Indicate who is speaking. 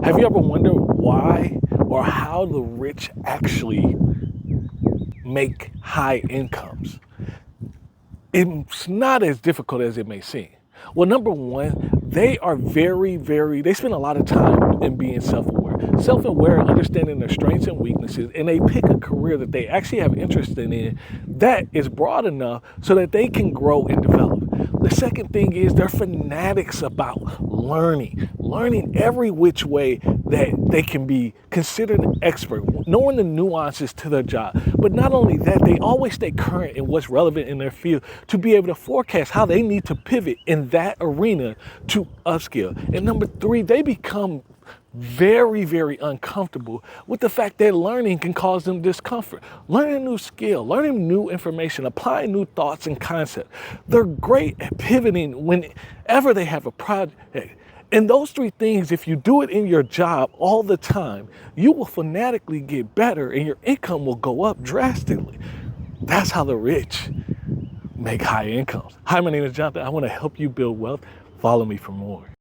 Speaker 1: Have you ever wondered why or how the rich actually make high incomes? It's not as difficult as it may seem. Well, number one, they are they spend a lot of time in being self-aware, understanding their strengths and weaknesses, and they pick a career that they actually have interest in that is broad enough so that they can grow and develop. The second thing is they're fanatics about learning every which way that they can be considered an expert, knowing the nuances to their job. But not only that, they always stay current in what's relevant in their field to be able to forecast how they need to pivot in that arena to upskill. And number three, they become very uncomfortable with the fact that learning can cause them discomfort. Learning a new skill, learning new information, applying new thoughts and concepts. They're great at pivoting whenever they have a project. And those three things, if you do it in your job all the time, you will fanatically get better and your income will go up drastically. That's how the rich make high incomes. Hi, my name is Jonathan. I want to help you build wealth. Follow me for more.